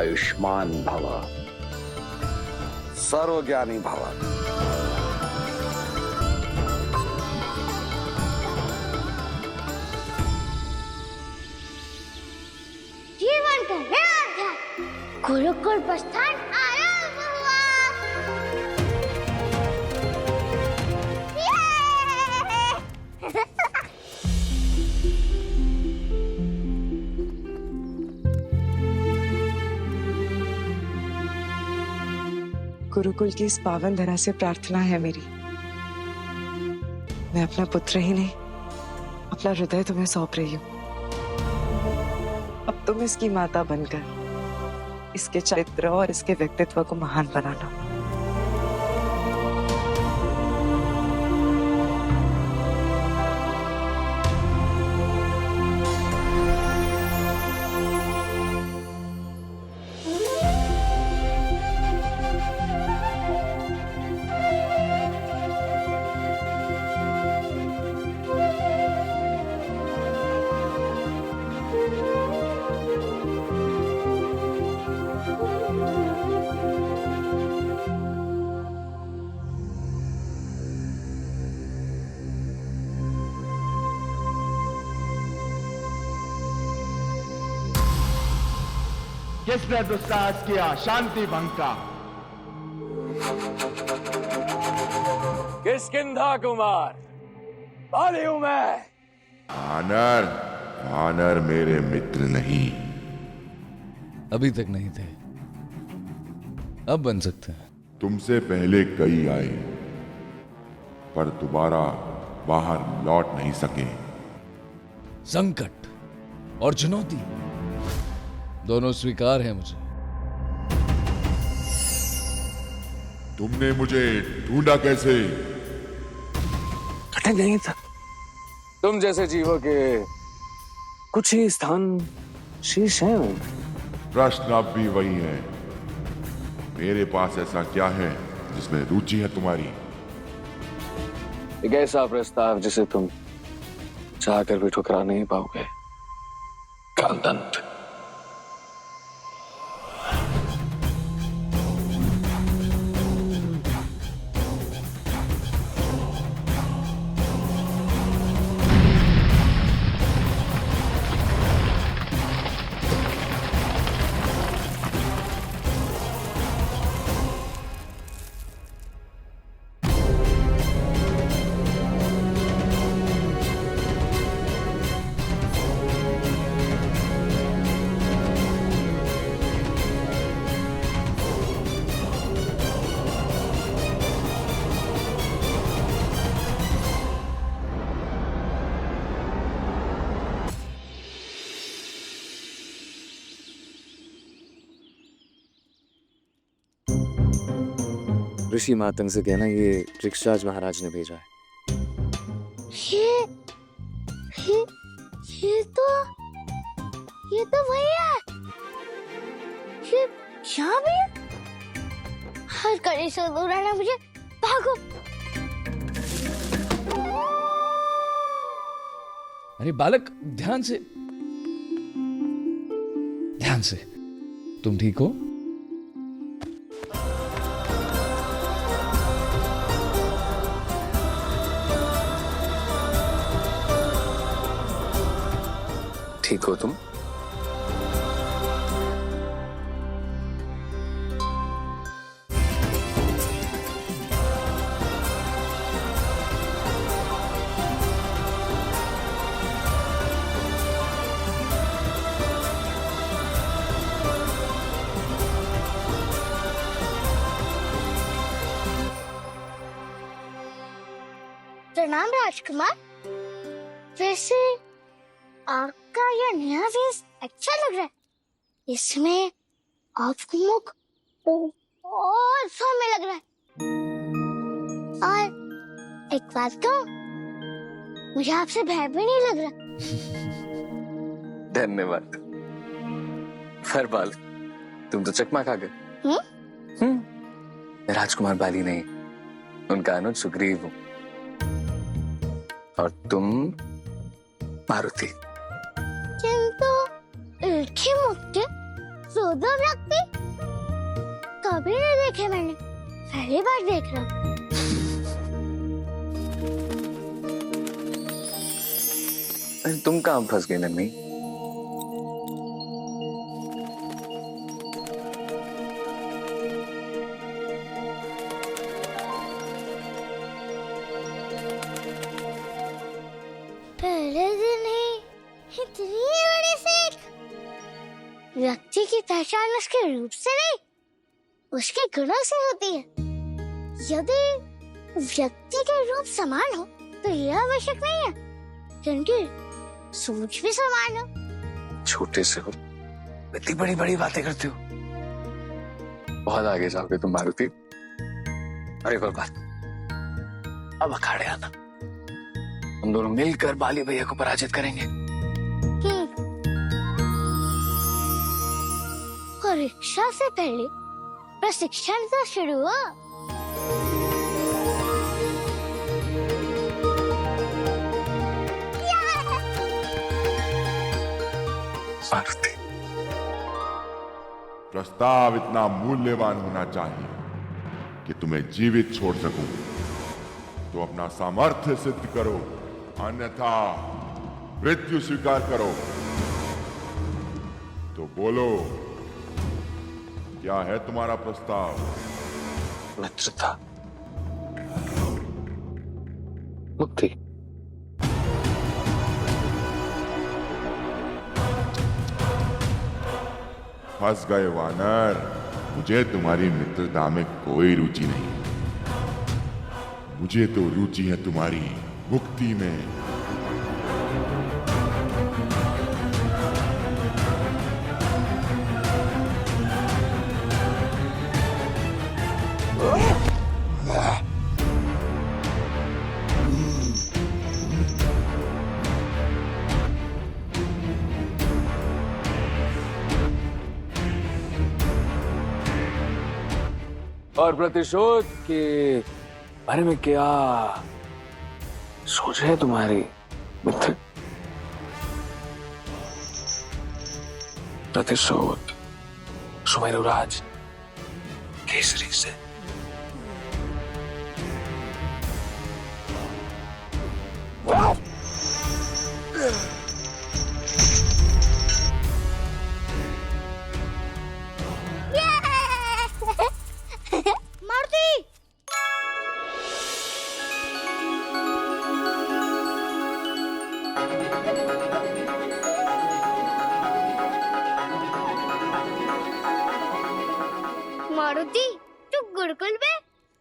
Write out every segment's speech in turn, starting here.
आयुष्मान भव, सर्वज्ञानी भव। जीवन का नया अध्याय, गुरुकुल प्रस्थान आरंभ हुआ। गुरुकुल की इस पावन धरा से प्रार्थना है मेरी, मैं अपना पुत्र ही नहीं अपना हृदय तुम्हें सौंप रही हूँ। अब तुम इसकी माता बनकर इसके चरित्र और इसके व्यक्तित्व को महान बनाना। किसने दुस्साहस किया शांति भंग का? किष्किंधा कुमार, बाली हूं मैं। वानर, वानर मेरे मित्र नहीं। अभी तक नहीं थे, अब बन सकते हैं। तुमसे पहले कई आए पर दोबारा बाहर लौट नहीं सके। संकट और चुनौती दोनों स्वीकार है मुझे। तुमने मुझे ढूंढा कैसे? कठिन नहीं था, तुम जैसे जीवों के कुछ ही स्थान शीश हैं। प्रश्न अब भी वही है, मेरे पास ऐसा क्या है जिसमें रुचि है तुम्हारी? एक ऐसा प्रस्ताव जिसे तुम चाहकर भी ठुकरा नहीं पाओगे। कालदंत। ऋषि मातंग से कहना ये ऋक्षराज महाराज ने भेजा है। ये तो वही है। ये यहाँ भी है? हर कड़ी से दूर रहना मुझे। भागो। अरे बालक, ध्यान से, ध्यान से। तुम ठीक हो? ठीक हो तुम? प्रणाम राजकुमार। वैसे आपका यह नया वेश अच्छा लग रहा है। इसमें आपका मुख और सौम्य लग रहा है। और एक बात कहूं, मुझे आपसे भय भी नहीं लग रहा। धन्यवाद। पर बाल, तुम तो चकमा खा गए। मैं राजकुमार बाली नहीं, उनका अनुज सुग्रीव हूं। और तुम मारुति। किंतु एक ही मुख के रुद्र व्यक्ति कभी नहीं देखे मैंने, पहली बार देख रहा हूँ। अरे तुम कहाँ फंस गई नन्ही? पहले दिन ही इतनी बड़ी सीख। व्यक्ति की पहचान उसके रूप से नहीं, उसके गुणों से होती है। यदि व्यक्ति के रूप समान हो तो यह आवश्यक नहीं है, क्योंकि सोच भी समान हो। छोटे से हो, इतनी बड़ी बड़ी बातें करते हो। बहुत आगे जाओगे तुम मारुति। और एक और बात, अब अखाड़े आना, हम दोनों मिलकर बाली भैया को पराजित करेंगे। परीक्षा से पहले प्रशिक्षण तो शुरू हुआ। मारुति, प्रस्ताव इतना मूल्यवान होना चाहिए कि तुम्हें जीवित छोड़ सकूं। तो अपना सामर्थ्य सिद्ध करो, अन्यथा मृत्यु स्वीकार करो। तो बोलो, क्या है तुम्हारा प्रस्ताव? मित्रता, मुक्ति। फंस गए वानर। मुझे तुम्हारी मित्रता में कोई रुचि नहीं। मुझे तो रुचि है तुम्हारी मुक्ति में। और प्रतिशोध के बारे में क्या सोच है तुम्हारी मित्र? प्रतिशोध सुमेरुराज केसरी से। मारुति, मारुति, तू गुरुकुल में?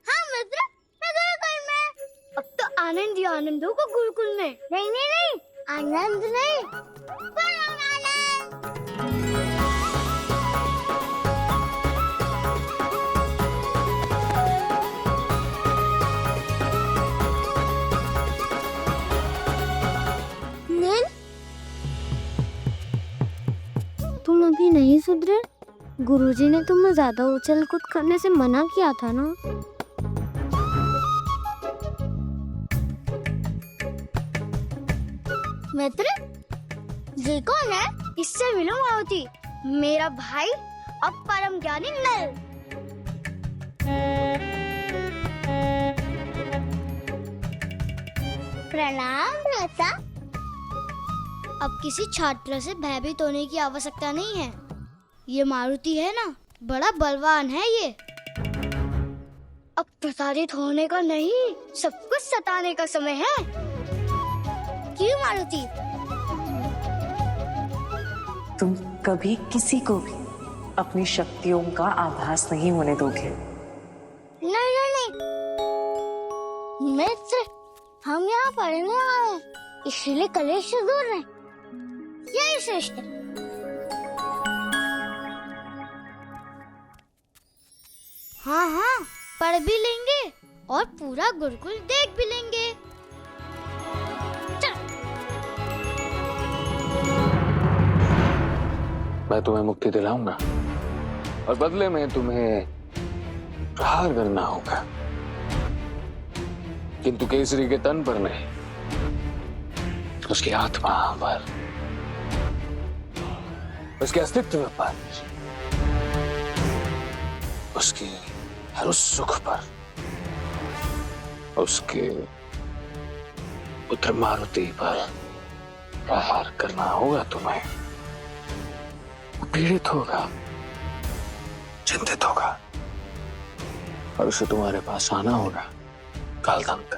हाँ मित्र, मैं गुरुकुल में। अब तो आनंद ही आनंद होगा गुरुकुल में। नहीं नहीं नहीं, आनंद नहीं, परम आनंद। नील, तुम अभी नहीं सुधरे? गुरुजी ने तुम्हें ज्यादा उछल कूद करने से मना किया था ना? मित्र, ये कौन है? इससे मिलो मारुति, मेरा भाई अब परम ज्ञानी नल। प्रणाम भ्राता। अब किसी छात्र से भयभीत होने की आवश्यकता नहीं है। ये मारुति है ना, बड़ा बलवान है ये। अब प्रताड़ित होने का नहीं, सब कुछ सताने का समय है। क्यों मारुति? तुम कभी किसी को भी अपनी शक्तियों का आभास नहीं होने दोगे। नहीं नहीं नहीं मित्र, हम यहाँ पढ़ने आए हैं, इसलिए कलेश से दूर रहें। यही श्रेष्ठ है। हाँ हाँ, पढ़ भी लेंगे और पूरा गुरुकुल देख भी लेंगे। चल। मैं तुम्हें मुक्ति दिलाऊंगा और बदले में तुम्हें प्रहार करना होगा, किंतु केसरी के तन पर नहीं, उसकी आत्मा पर, उसके अस्तित्व पर। उसके हर उस सुख पर उसके पुत्र मारुति पर प्रहार करना होगा तुम्हें। पीड़ित होगा, चिंतित होगा और उसे तुम्हारे पास आना होगा कालदंत।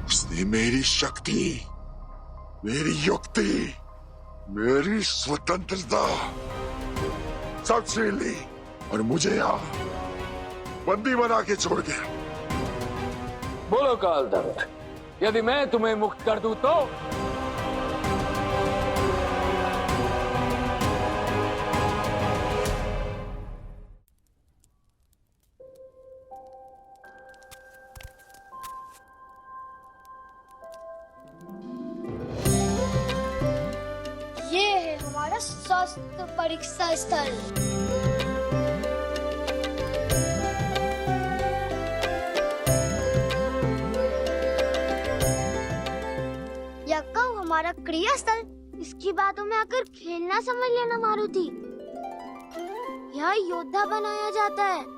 उसने मेरी शक्ति, मेरी युक्ति, मेरी स्वतंत्रता सब छीन ली और मुझे यहाँ बंदी बना के छोड़ गया। बोलो कालदंत, यदि मैं तुम्हें मुक्त कर दूं तो? ये है हमारा स्वास्थ्य परीक्षा स्थल। यक्का हमारा क्रिया स्थल। इसकी बातों में आकर खेलना समझ लेना मारुति। यहाँ योद्धा बनाया जाता है।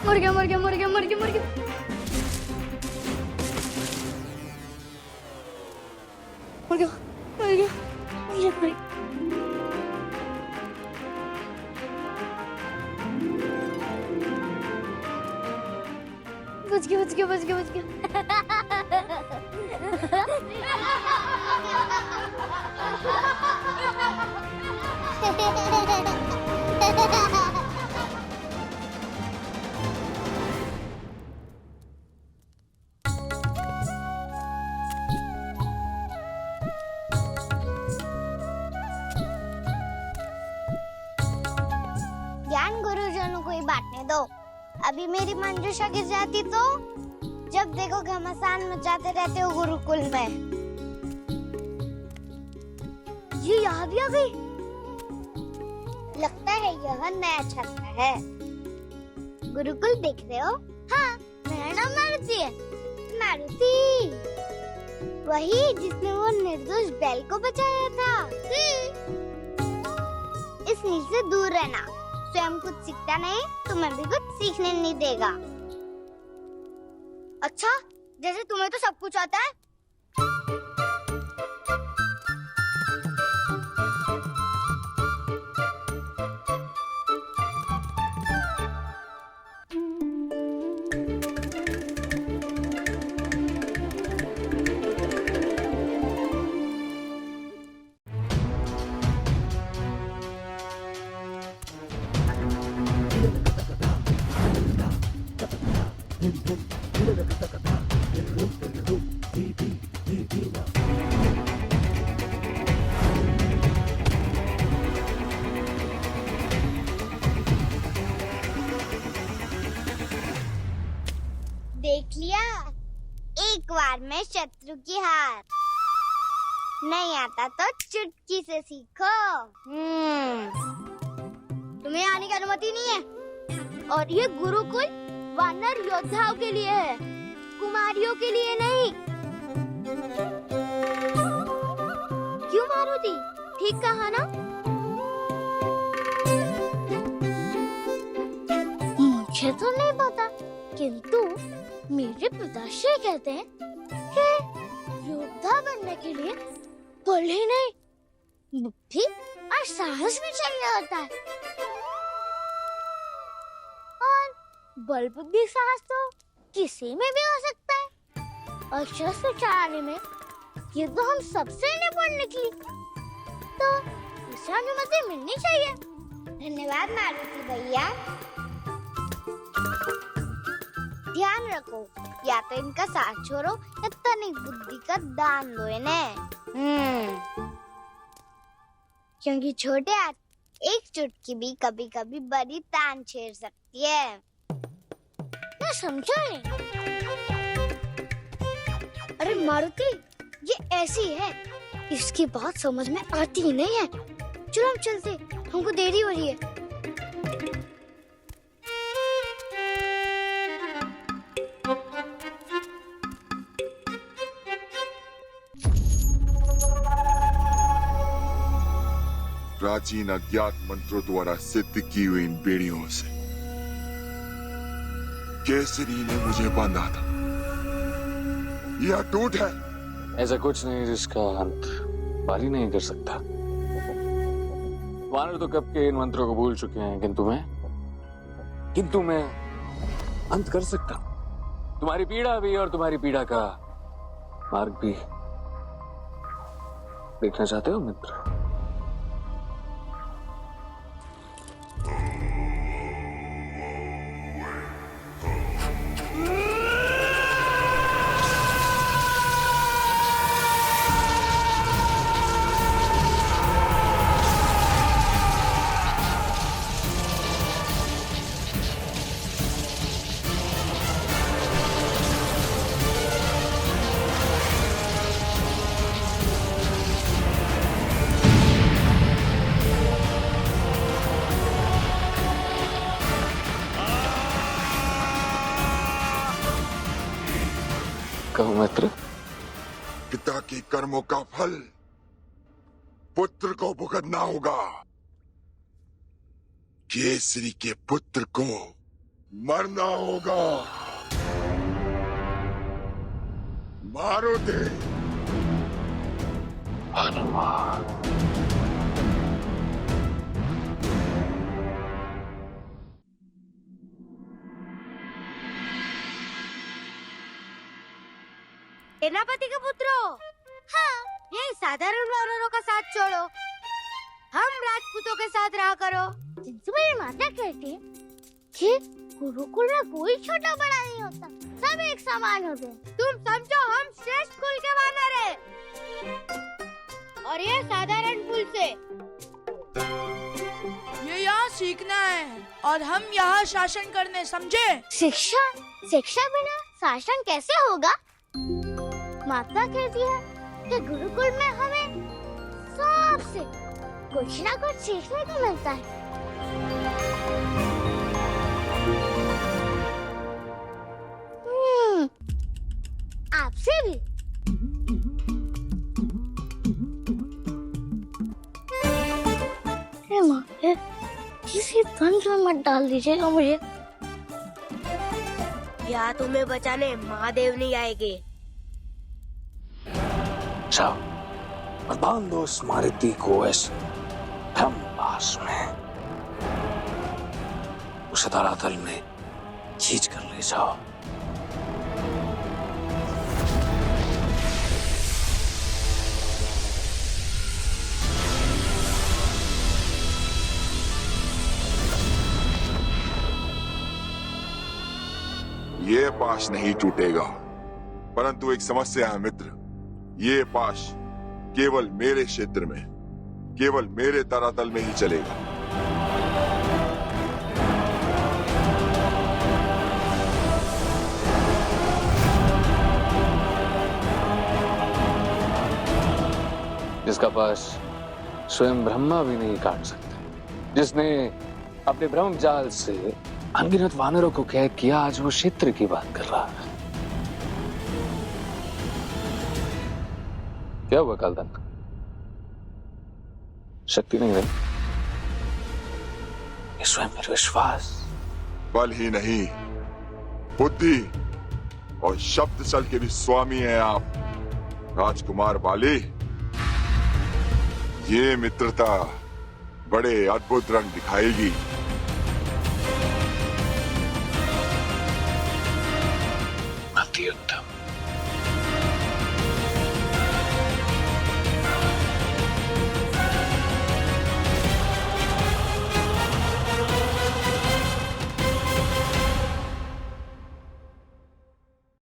मर गया, मर गया, मर गया, मर गया, मर गया। मर गया, मर गया, मर गया, मर गया। बच गया, बच गया, बच गया, बच गया। ज्ञान गुरुजनों को ही बांटने दो। अभी मेरी मंजूषा गिर जाती तो जब देखो घमासान मचाते रहते हो गुरुकुल में। ये यहाँ भी आ गई। लगता है यह नया छात्र है। गुरुकुल देख रहे हो? हाँ, मेरा नाम मारुति है। मारुति, वही जिसने वो निर्दोष बैल को बचाया था। इस नील से दूर रहना। स्वयं कुछ सीखता नहीं, तुम्हें भी कुछ सीखने नहीं देगा। अच्छा, जैसे तुम्हें तो सब कुछ आता है। हार में शत्रु की हार। नहीं आता तो चुटकी से सीखो। तुम्हें आने की अनुमति नहीं है। और ये गुरुकुल वानर योद्धाओं के लिए है, कुमारियों के लिए नहीं। क्यों मारुति, ठीक कहा ना? मुझे तो नहीं पता, किंतु मेरे पिताश्री कहते हैं कि योद्धा बनने के लिए बल ही नहीं, बुद्धि और साहस भी चाहिए होता है। और बल बुद्धि साहस तो किसी में भी हो सकता है। और शस्त्र चलाने में ये तो हम सबसे निपुण निकली, तो इसे अनुमति मिलनी चाहिए। धन्यवाद मारुति भैया। ध्यान रखो, या तो इनका साथ छोड़ो या तनिक बुद्धि का दान दो इन्हें। क्योंकि छोटे हाथ एक चुटकी भी कभी कभी बड़ी तान छेड़ सकती है। मैं समझा नहीं। अरे मारुति, ये ऐसी है, इसकी बात समझ में आती ही नहीं है। चलो हम चलते, हमको देरी हो रही है। प्राचीन अज्ञात मंत्रों द्वारा सिद्ध की हुई इन बेड़ियों से केसरी ने मुझे बांधा था। यह अटूट है। ऐसा कुछ नहीं जिसका अंत बाली नहीं कर सकता। वानर तो कब के इन मंत्रों को भूल चुके हैं, किंतु मैं अंत कर सकता हूं। तुम्हारी पीड़ा भी और तुम्हारी पीड़ा का मार्ग भी। देखना चाहते हो मित्र? कहो मित्र। पिता के कर्मों का फल पुत्र को भुगतना होगा। केसरी के पुत्र को मरना होगा। मारुति। हनुमान। सेनापति के पुत्रों, हाँ, ये साधारण वानरों का साथ छोड़ो, हम राजपूतों के साथ रहा करो। जिनसे मेरी माता कहती है कि गुरुकुल में कोई छोटा बड़ा नहीं होता, सब एक समान होते हैं। तुम समझो हम श्रेष्ठ कुल के वानर हैं, और ये साधारण कुल से। ये यहाँ सीखना है और हम यहाँ शासन करने, समझे? शिक्षा बिना शासन कैसे होगा? माता कहती है कि गुरुकुल में हमें सबसे कुछ ना कुछ सीखने को मिलता है। आपसे भी। किसी तंत्र में मत डाल दीजिएगा मुझे। या तुम्हें बचाने महादेव नहीं आएंगे। जाओ और बांध दो उस मारुति को ऐसे हम पास में, उसे धरातल में खींच कर ले जाओ। ये पाश नहीं टूटेगा, परंतु एक समस्या है मित्र। ये पाश केवल मेरे क्षेत्र में, केवल मेरे धरातल में ही चलेगा। जिसका पास स्वयं ब्रह्मा भी नहीं काट सकता, जिसने अपने ब्रह्म जाल से अनगिनत वानरों को कैद किया, आज वो क्षेत्र की बात कर रहा है। क्या हुआ कालदंड? शक्ति नहीं रही? ये स्वयं मेरा विश्वास। बल ही नहीं, बुद्धि और शब्द चल के भी स्वामी हैं आप राजकुमार बाली। ये मित्रता बड़े अद्भुत रंग दिखाएगी।